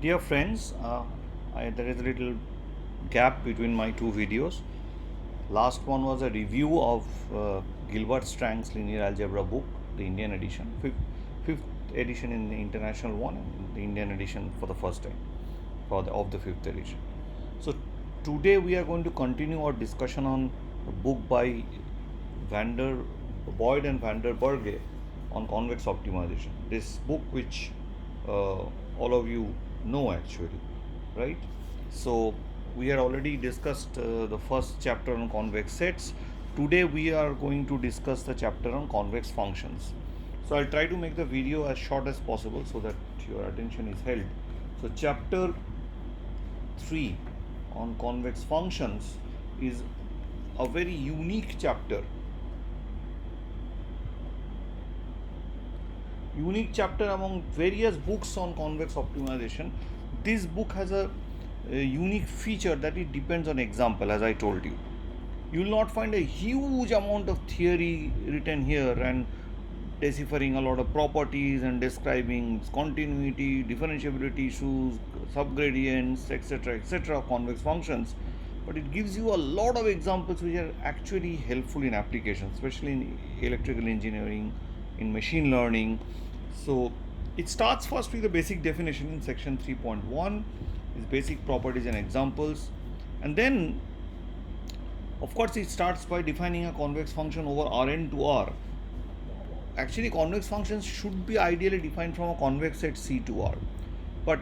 Dear friends, there is a little gap between my two videos. Last one was a review of Gilbert Strang's linear algebra book, the Indian edition, fifth edition in the international one, and the Indian edition for the first time of the fifth edition. So today we are going to continue our discussion on a book by Vander Boyd and van der Berge on convex optimization. This book, which all of you know actually, right? So we had already discussed the first chapter on convex sets. Today we are going to discuss the chapter on convex functions. So I'll try to make the video as short as possible so that your attention is held. So chapter 3 on convex functions is a very unique chapter. Unique chapter among various books on convex optimization. This book has a unique feature that it depends on example, as I told you. You will not find a huge amount of theory written here and deciphering a lot of properties and describing continuity, differentiability issues, subgradients, etc. of convex functions. But it gives you a lot of examples which are actually helpful in application, especially in electrical engineering, in machine learning. So it starts first with the basic definition in section 3.1, is basic properties and examples, and then of course it starts by defining a convex function over Rn to R. Actually, convex functions should be ideally defined from a convex set C to R. But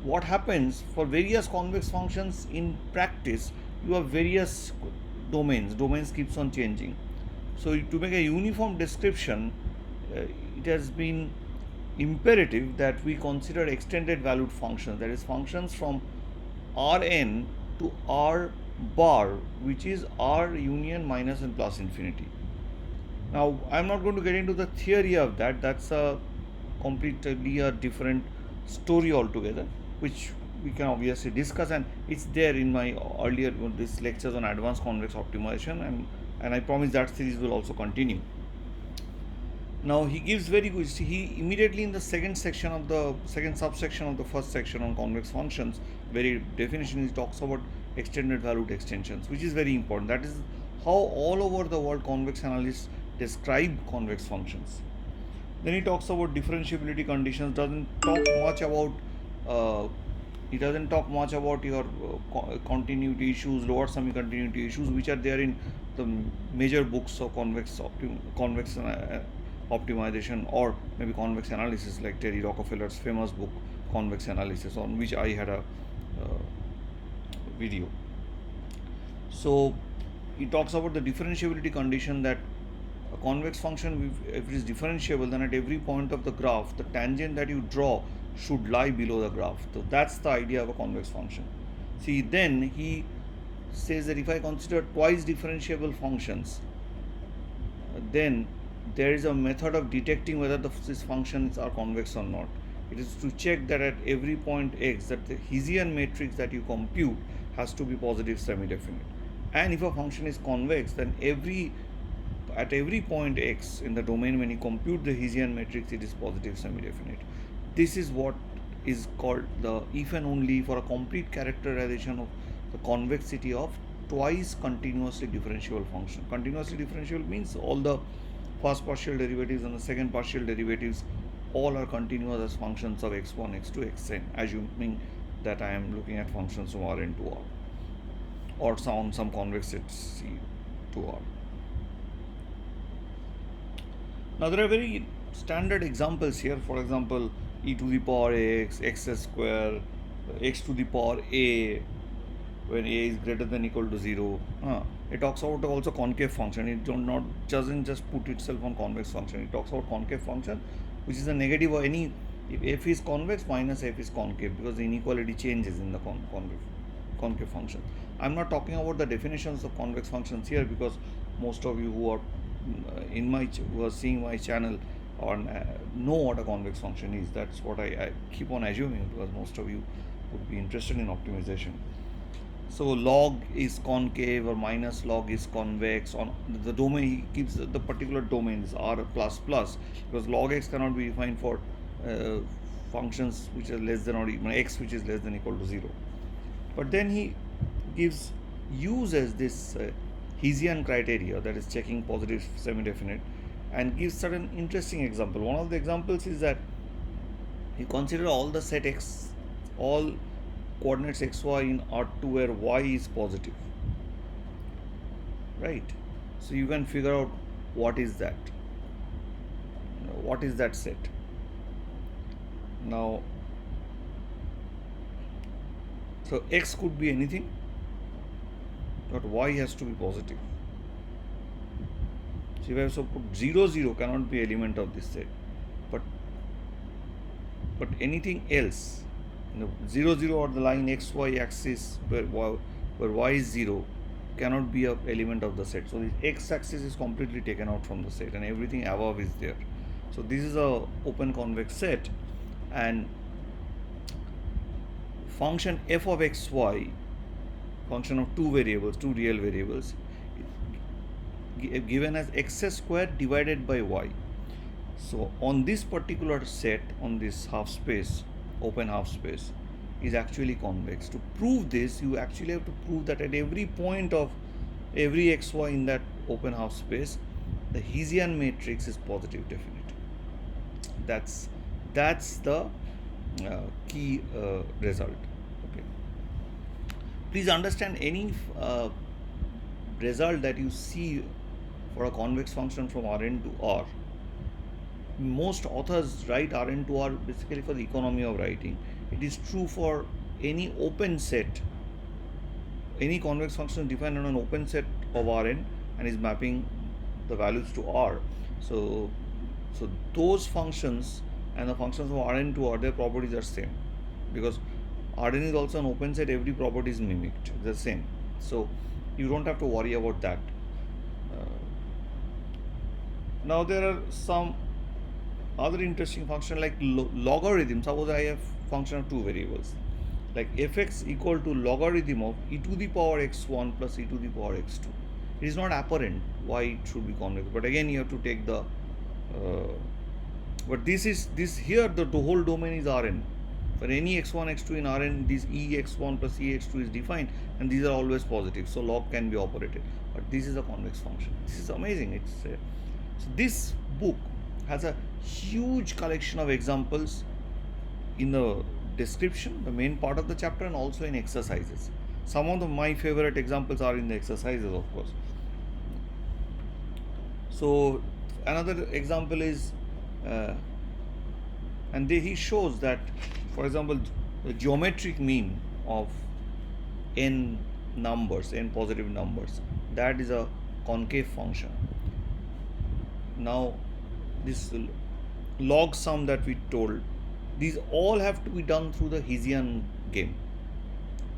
what happens for various convex functions in practice, you have various domains keeps on changing. So to make a uniform description, it has been imperative that we consider extended valued functions, that is functions from Rn to R bar, which is R union minus and plus infinity. Now I'm not going to get into the theory of that. That's a completely a different story altogether, which we can obviously discuss, and it's there in my earlier this lectures on advanced convex optimization, and I promise that series will also continue. Now he gives very good. He immediately in the second subsection of the first section on convex functions, very definition, he talks about extended valued extensions, which is very important. That is how all over the world convex analysts describe convex functions. Then he talks about differentiability conditions. He doesn't talk much about your continuity issues, lower semi-continuity issues, which are there in the major books of convex optimization, or maybe convex analysis, like Terry Rockefeller's famous book Convex Analysis, on which I had a video. So he talks about the differentiability condition, that a convex function, if it is differentiable, then at every point of the graph the tangent that you draw should lie below the graph. So that's the idea of a convex function. See, then he says that if I consider twice differentiable functions, then there is a method of detecting whether these functions are convex or not. It is to check that at every point x, that the Hessian matrix that you compute has to be positive semi-definite. And if a function is convex, then at every point x in the domain, when you compute the Hessian matrix, it is positive semi-definite. This is what is called the if and only for a complete characterization of the convexity of twice continuously differentiable function. Continuously differentiable means all the first partial derivatives and the second partial derivatives all are continuous as functions of x1, x2, xn, assuming that I am looking at functions from Rn to R, or some convex set C to R. Now there are very standard examples here. For example, e to the power x, x square, x to the power a, when a is greater than equal to 0. It talks about also concave function. It doesn't just put itself on convex function. It talks about concave function, which is a negative of any, if f is convex minus f is concave, because the inequality changes in the concave function. I'm not talking about the definitions of convex functions here, because most of you who are who are seeing my channel or know what a convex function is. That's what I keep on assuming, because most of you would be interested in optimization. So log is concave or minus log is convex. On the domain, he gives the particular domain is R plus plus, because log x cannot be defined for functions which are less than or even x which is less than equal to 0. But then he uses this Hessian criteria, that is checking positive semi-definite, and gives certain interesting example. One of the examples is that you consider all the set x, all coordinates xy in R2 where y is positive, right? So you can figure out what is that. What is that set? Now, so x could be anything, but y has to be positive. So if I have to put 0, 0 cannot be element of this set, but anything else, 0, 0 or the line xy axis where y is 0 cannot be an element of the set. So the x axis is completely taken out from the set and everything above is there. So this is a open convex set, and function f of xy, function of two variables, two real variables, given as x square divided by y. So on this particular set, on this half space, open half space, is actually convex. To prove this, you actually have to prove that at every point of every xy in that open half space, the Hessian matrix is positive definite. That's the key result. Okay. Please understand, any result that you see for a convex function from Rn to R, most authors write Rn to R basically for the economy of writing. It is true for any open set. Any convex function defined on an open set of Rn and is mapping the values to R. So those functions and the functions of Rn to R, their properties are same, because Rn is also an open set, every property is mimicked, the same. So you don't have to worry about that. Now there are some other interesting function like logarithm. Suppose I have function of two variables, like fx equal to logarithm of e to the power x1 plus e to the power x2. It is not apparent why it should be convex, but again you have to take the but this here the whole domain is Rn. For any x1 x2 in Rn, this ex1 plus ex2 is defined, and these are always positive, so log can be operated. But this is a convex function. This is amazing. It's so this book has a huge collection of examples in the description, the main part of the chapter, and also in exercises. Some of my favorite examples are in the exercises, of course. So another example is, and he shows that, for example, the geometric mean of n numbers, n positive numbers, that is a concave function. Now this log sum that we told, these all have to be done through the Hessian game,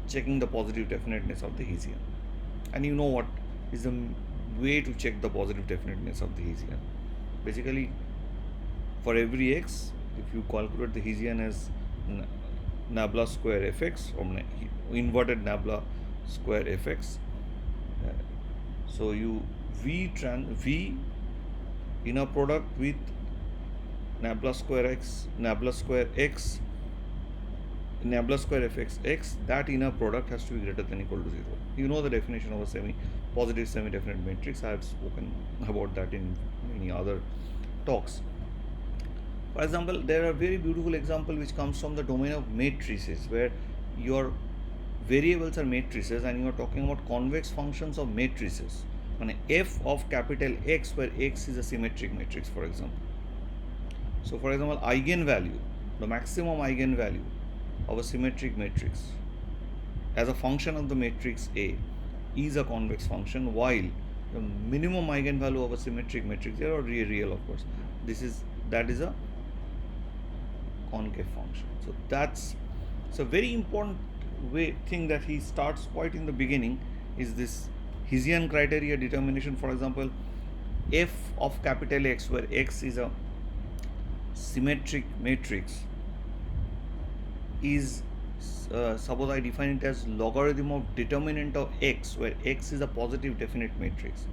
checking the positive definiteness of the Hessian. And you know what is the way to check the positive definiteness of the Hessian? Basically, for every x, if you calculate the Hessian as nabla square fx, or inverted nabla square fx, so you v inner product with nabla square x, nabla square x, nabla square fx x, that inner product has to be greater than or equal to 0. You know the definition of a positive semi-definite matrix. I have spoken about that in many other talks. For example, there are very beautiful example which comes from the domain of matrices, where your variables are matrices and you are talking about convex functions of matrices. And f of capital X, where X is a symmetric matrix, for example. So for example, eigenvalue, the maximum eigenvalue of a symmetric matrix as a function of the matrix A is a convex function, while the minimum eigenvalue of a symmetric matrix, they are real, of course, that is a concave function. So that's a very important thing that he starts quite in the beginning, is this Hessian criteria determination. For example, f of capital X, where X is a symmetric matrix, is suppose I define it as logarithm of determinant of X, where X is a positive definite matrix.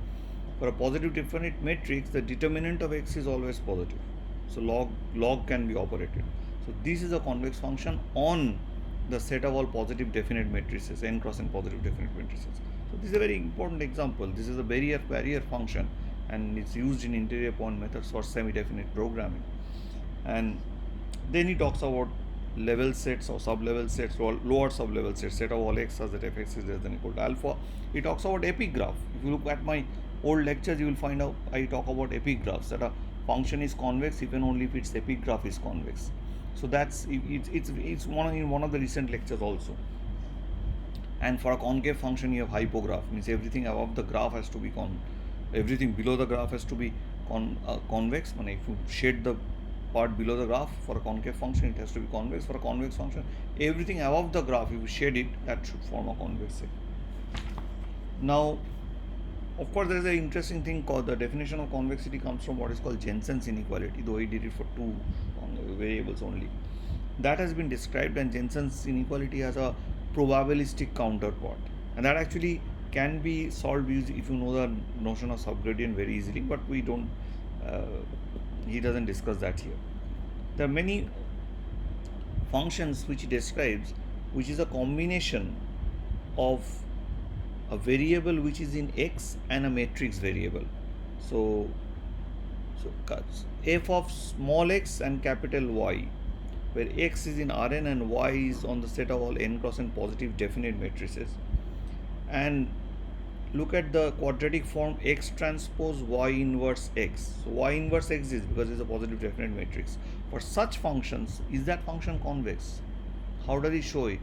For a positive definite matrix, the determinant of X is always positive, so log can be operated. So this is a convex function on the set of all positive definite matrices, n cross n positive definite matrices. So this is a very important example. This is a barrier function, and it's used in interior point methods for semi-definite programming. And then he talks about level sets or sub-level sets or lower sub-level sets, set of all x such that fx is less than or equal to alpha. He talks about epigraph. If you look at my old lectures, you will find out I talk about epigraphs, that a function is convex if and only if its epigraph is convex. So that's it's one of the recent lectures also. And for a concave function, you have hypograph, means everything above the graph has to be everything below the graph has to be convex. If you shade the part below the graph for a concave function, it has to be convex. For a convex function, everything above the graph, if you shade it, that should form a convex set. Now, of course, there is an interesting thing called the definition of convexity comes from what is called Jensen's inequality, though he did it for two variables only. That has been described, and Jensen's inequality has a probabilistic counterpart, and that actually can be solved if you know the notion of subgradient very easily, but we don't he doesn't discuss that here. There are many functions which he describes, which is a combination of a variable which is in x and a matrix variable. So f of small x and capital Y, where x is in Rn and y is on the set of all n cross n positive definite matrices. And look at the quadratic form x transpose y inverse x. So y inverse x is because it's a positive definite matrix. For such functions, is that function convex? How does he show it?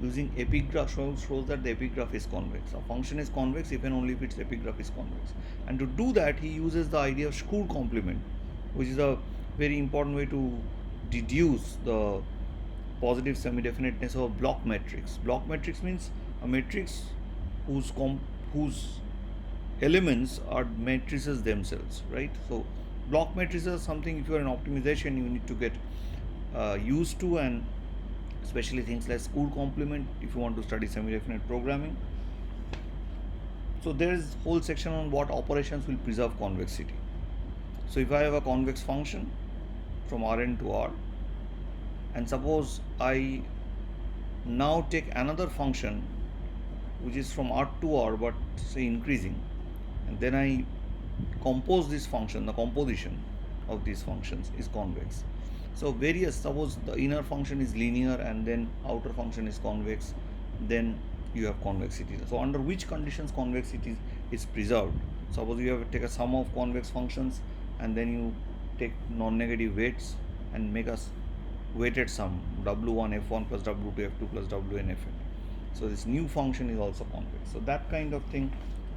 Using epigraph shows that the epigraph is convex. A function is convex if and only if its epigraph is convex. And to do that, he uses the idea of Schur complement, which is a very important way to deduce the positive semi-definiteness of a block matrix. Block matrix means a matrix whose elements are matrices themselves, right? So block matrices are something, if you are in optimization, you need to get used to, and especially things like Schur complement if you want to study semi-definite programming. So there is whole section on what operations will preserve convexity. So if I have a convex function from Rn to R, and suppose I now take another function which is from R to R but say increasing, and then I compose this function, the composition of these functions is convex. So suppose the inner function is linear and then outer function is convex, then you have convexity. So under which conditions convexity is preserved? Suppose you have to take a sum of convex functions and then you take non-negative weights and make a weighted sum, w1 f1 plus w2 f2 plus wn fn. So this new function is also convex. So that kind of thing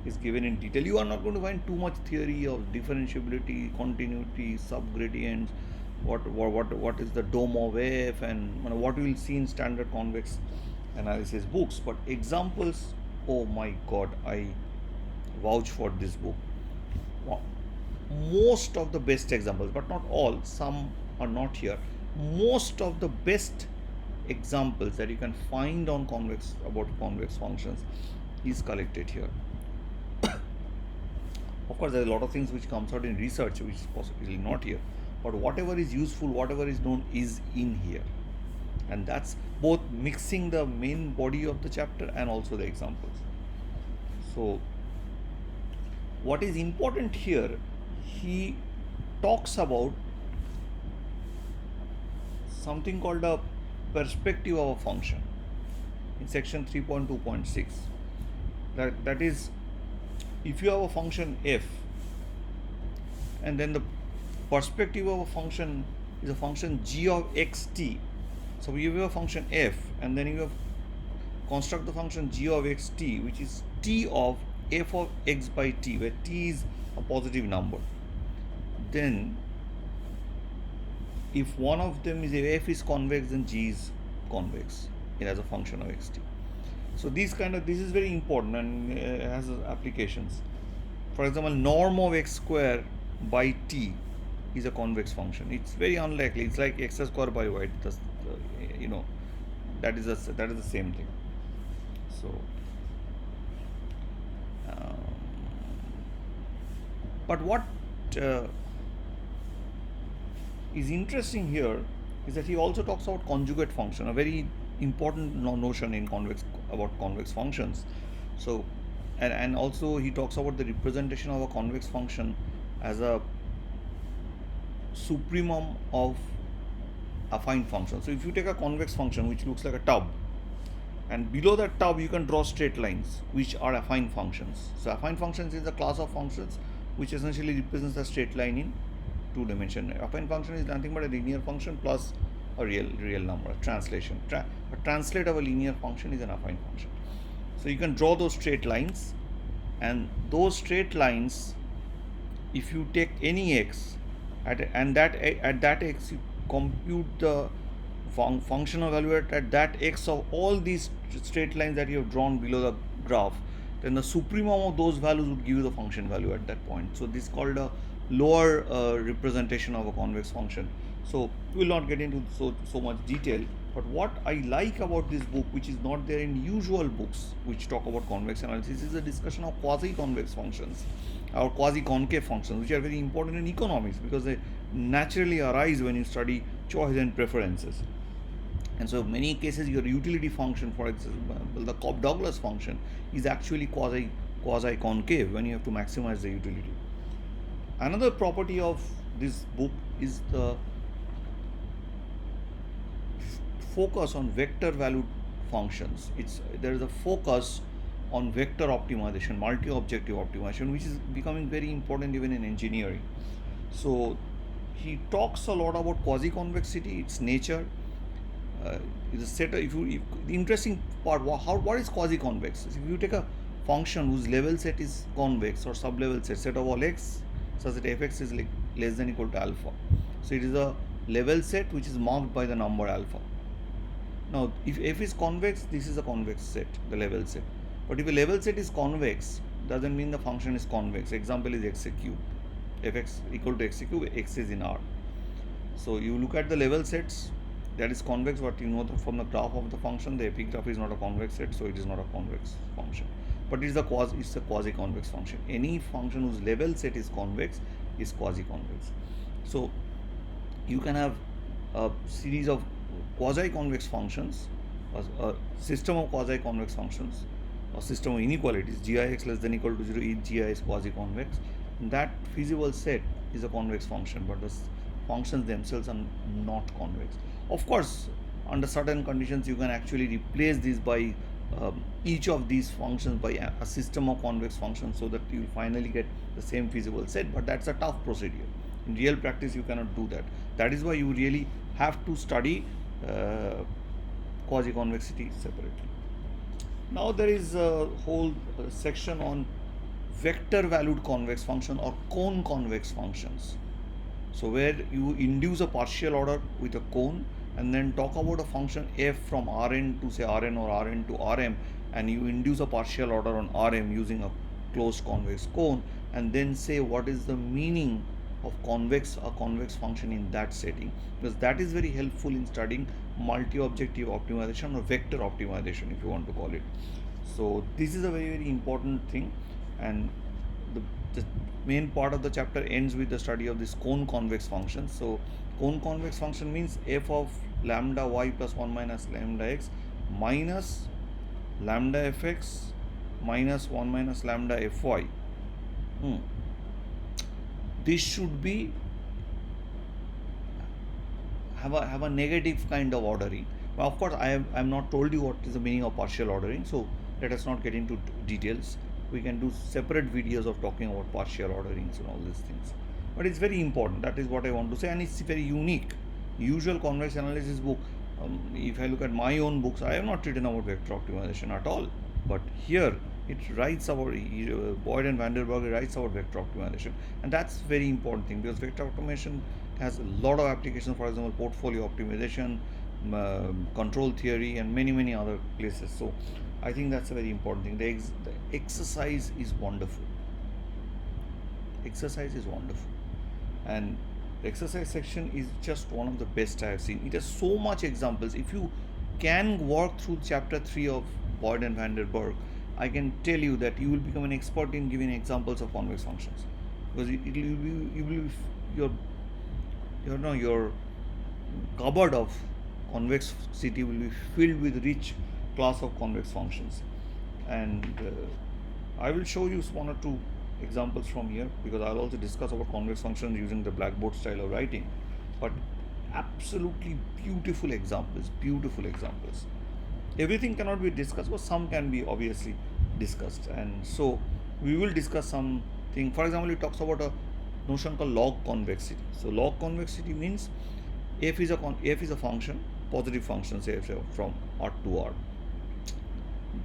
is given in detail. You are not going to find too much theory of differentiability, continuity, subgradients, what is the dome of f, and what we will see in standard convex analysis books. But examples, oh my god, I vouch for this book. Most of the best examples, but not all, some are not here. Most of the best examples that you can find on about convex functions is collected here. Of course, there are a lot of things which comes out in research which is possibly not here, but whatever is useful, whatever is known is in here, and that's both mixing the main body of the chapter and also the examples. So what is important here, he talks about something called a perspective of a function in section 3.2.6. That is, if you have a function f and then the perspective of a function is a function g of xt. So you have a function f and then you have construct the function g of xt, which is t of f of x by t, where t is a positive number. Then if one of them is, if f is convex, then g is convex as a function of xt. So this is very important and has applications. For example, norm of x square by t is a convex function. It's very unlikely. It's like x square by y. That is the same thing. So but what is interesting here is that he also talks about conjugate function, a very important notion in convex functions. So, and also he talks about the representation of a convex function as a supremum of affine function. So if you take a convex function which looks like a tub, and below that tub you can draw straight lines which are affine functions. So affine functions is a class of functions which essentially represents a straight line in two dimension. Affine function is nothing but a linear function plus a real number. Translation. A translate of a linear function is an affine function. So you can draw those straight lines, and those straight lines, if you take any x at that x you compute the functional value at that x of all these straight lines that you have drawn below the graph, then the supremum of those values would give you the function value at that point. So this is called a lower representation of a convex function. So we will not get into so much detail, but what I like about this book, which is not there in usual books which talk about convex analysis, is a discussion of quasi-convex functions or quasi-concave functions, which are very important in economics because they naturally arise when you study choice and preferences. And so many cases your utility function, for example the Cobb-Douglas function, is actually quasi-concave when you have to maximize the utility. Another property of this book is the focus on vector valued functions. There is a focus on vector optimization, multi-objective optimization, which is becoming very important even in engineering. So he talks a lot about quasi-convexity, its nature. Is a set. The interesting part, what is quasi-convex? If you take a function whose level set is convex or sublevel set of all x such that fx is less than equal to alpha. So it is a level set which is marked by the number alpha. Now, if f is convex, this is a convex set, the level set. But if a level set is convex, doesn't mean the function is convex. Example is x cube. Fx equal to x cube, x is in R. So you look at the level sets, that is convex, but you know from the graph of the function, the epigraph is not a convex set, so it is not a convex function. But it's a quasi-convex function. Any function whose level set is convex is quasi-convex. So you can have a series of quasi-convex functions, a system of quasi-convex functions, a system of inequalities. Gix less than equal to 0 if Gi is quasi-convex. That feasible set is a convex function, but the functions themselves are not convex. Of course, under certain conditions, you can actually replace this by each of these functions by a system of convex functions, so that you will finally get the same feasible set, but that's a tough procedure. In real practice, you cannot do that. That is why you really have to study quasi-convexity separately. Now there is a whole section on vector valued convex function or cone convex functions. So where you induce a partial order with a cone and then talk about a function f from Rn to say Rn or Rn to Rm, and you induce a partial order on Rm using a closed convex cone, and then say what is the meaning of a convex function in that setting, because that is very helpful in studying multi-objective optimization or vector optimization, if you want to call it. So this is a very important thing, and the main part of the chapter ends with the study of this cone convex function. So cone convex function means f of lambda y plus 1 minus lambda x minus lambda fx minus 1 minus lambda fy. This should be have a negative kind of ordering. Well, of course, I am not told you what is the meaning of partial ordering, so let us not get into details. We can do separate videos of talking about partial orderings and all these things. But it's very important. That is what I want to say, and it's very unique. Usual convex analysis book. If I look at my own books, I have not written about vector optimization at all. But here it writes about Boyd and Vanderburg writes about vector optimization, and that's very important thing, because vector optimization has a lot of applications. For example, portfolio optimization, control theory, and many other places. So I think that's a very important thing. The exercise is wonderful. Exercise is wonderful, and the exercise section is just one of the best I have seen. It has so much examples. If you can work through chapter 3 of Boyd and Vanderburg, I can tell you that you will become an expert in giving examples of convex functions, because your cupboard of convexity will be filled with rich class of convex functions. And I will show you one or two examples from here, because I'll also discuss about convex functions using the blackboard style of writing. But absolutely beautiful examples, beautiful examples. Everything cannot be discussed, but some can be obviously discussed. And so we will discuss something. For example, it talks about a notion called log convexity. So log convexity means f is a function, positive function, say from R to R,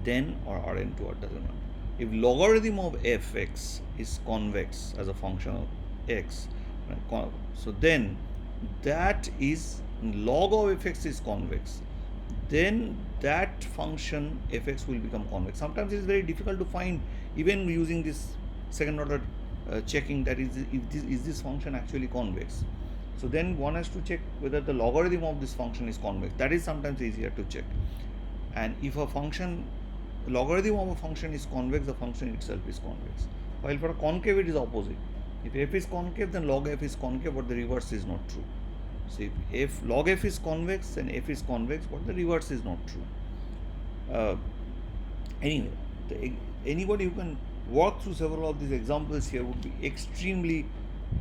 then or Rn to R, doesn't matter. If logarithm of fx is convex as a function of x, right, so then that is log of fx is convex, then that function fx will become convex. Sometimes it is very difficult to find, even using this second order checking, that is this function actually convex. So then one has to check whether the logarithm of this function is convex. That is sometimes easier to check. And if a function, logarithm of a function is convex, the function itself is convex. While for a concave it is opposite. If f is concave, then log f is concave, but the reverse is not true. So if log f is convex, then f is convex, but the reverse is not true. Anyway, anybody who can work through several of these examples here would be extremely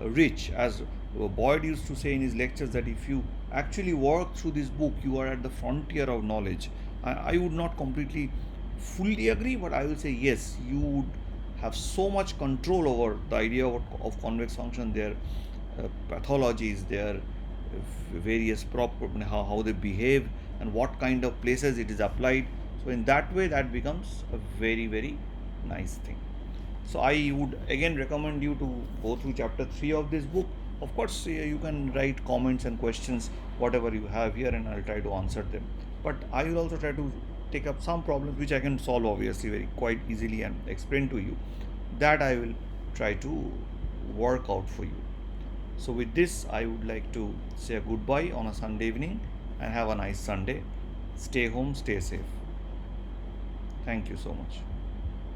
rich. As Boyd used to say in his lectures, that if you actually work through this book, you are at the frontier of knowledge. I would not completely fully agree, but I will say yes, you would have so much control over the idea of convex function, their pathologies, their various how they behave, and what kind of places it is applied. So in that way, that becomes a very, very nice thing. So I would again recommend you to go through chapter 3 of this book. Of course, you can write comments and questions, whatever you have here, and I'll try to answer them. But I will also try to take up some problems which I can solve obviously very quite easily and explain to you. That I will try to work out for you. So with this, I would like to say a goodbye on a Sunday evening, and have a nice Sunday. Stay home, stay safe. Thank you so much.